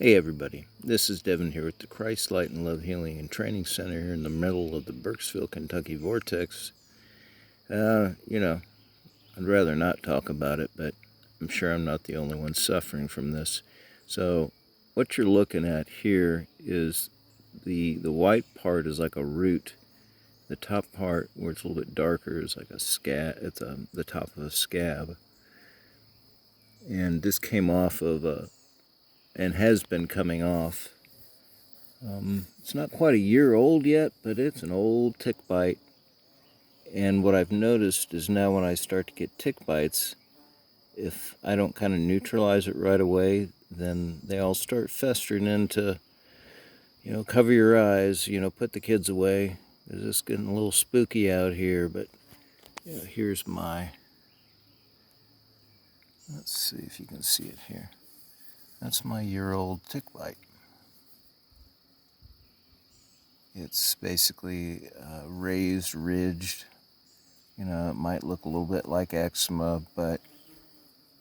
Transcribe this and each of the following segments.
Hey everybody, this is Devin here with the Christ Light and Love Healing and Training Center here in the middle of the Burkesville, Kentucky vortex. I'd rather not talk about it, but I'm sure I'm not the only one suffering from this. So what you're looking at here is the white part is like a root. The top part, where it's a little bit darker, is like a scab. It's the top of a scab. And this came off of and has been coming off. It's not quite a year old yet, but it's an old tick bite. And what I've noticed is now when I start to get tick bites, if I don't kind of neutralize it right away, then they all start festering into, cover your eyes, put the kids away. It's just getting a little spooky out here, but here's let's see if you can see it here. That's my year-old tick bite. It's basically raised, ridged. It might look a little bit like eczema, but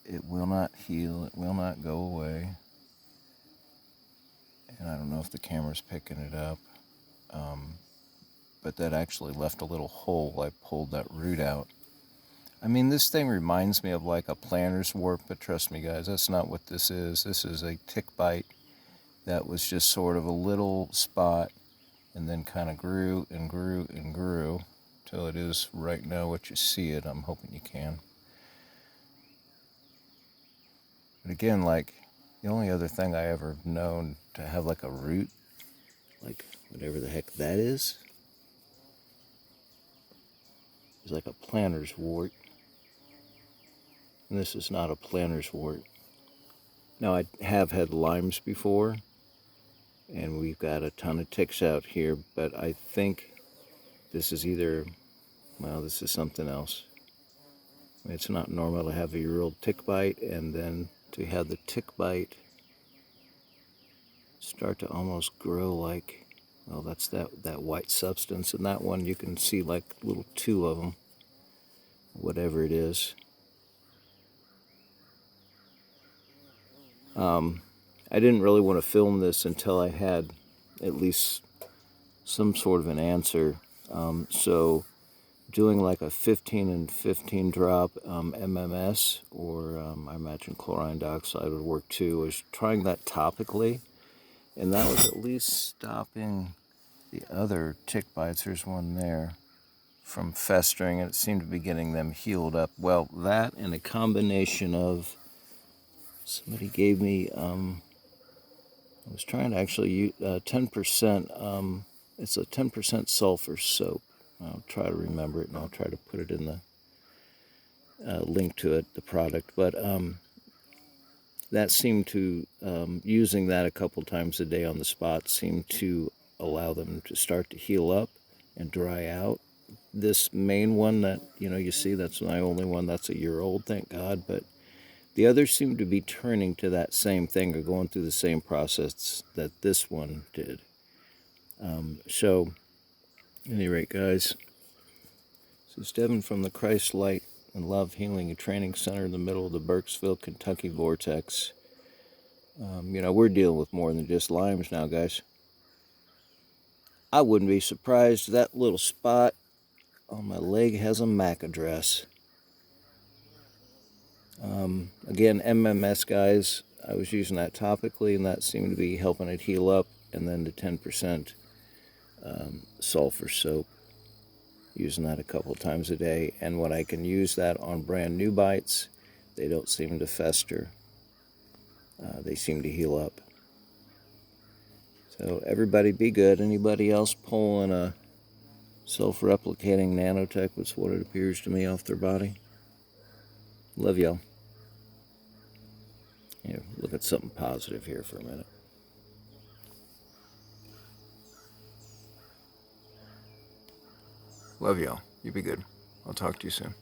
it will not heal. It will not go away. And I don't know if the camera's picking it up, but that actually left a little hole. I pulled that root out. I mean, this thing reminds me of like a planter's wart, but trust me, guys, that's not what this is. This is a tick bite that was just sort of a little spot and then kind of grew and grew and grew till it is right now what you see it. I'm hoping you can. But again, like, the only other thing I ever known to have like a root, like whatever the heck that is like a planter's wart. And this is not a planter's wart. Now, I have had Lyme's before, and we've got a ton of ticks out here, but I think this is this is something else. I mean, it's not normal to have a year-old tick bite and then to have the tick bite start to almost grow like, well, that's that white substance. And that one you can see like little two of them, whatever it is. I didn't really want to film this until I had at least some sort of an answer. So doing like a 15 and 15 drop MMS, or I imagine chlorine dioxide would work too. I was trying that topically, and that was at least stopping the other tick bites. There's one there from festering, and it seemed to be getting them healed up. Well, that and a combination of, somebody gave me, I was trying to actually use 10%, it's a 10% sulfur soap. I'll try to remember it, and I'll try to put it in the link to it, the product. But that seemed to, using that a couple times a day on the spot, seemed to allow them to start to heal up and dry out. This main one that, you see, that's my only one that's a year old, thank God. But the others seem to be turning to that same thing, or going through the same process that this one did. So, at any rate, guys, this is Devin from the Christ Light and Love Healing and Training Center in the middle of the Burkesville, Kentucky vortex. We're dealing with more than just Lyme's now, guys. I wouldn't be surprised that little spot on my leg has a MAC address. Again, MMS, guys, I was using that topically, and that seemed to be helping it heal up. And then the 10% sulfur soap, using that a couple times a day. And when I can use that on brand new bites, they don't seem to fester. They seem to heal up. So everybody be good. Anybody else pulling a self-replicating nanotech, was what it appears to me, off their body? Love y'all. Here, look at something positive here for a minute. Love y'all. You be good. I'll talk to you soon.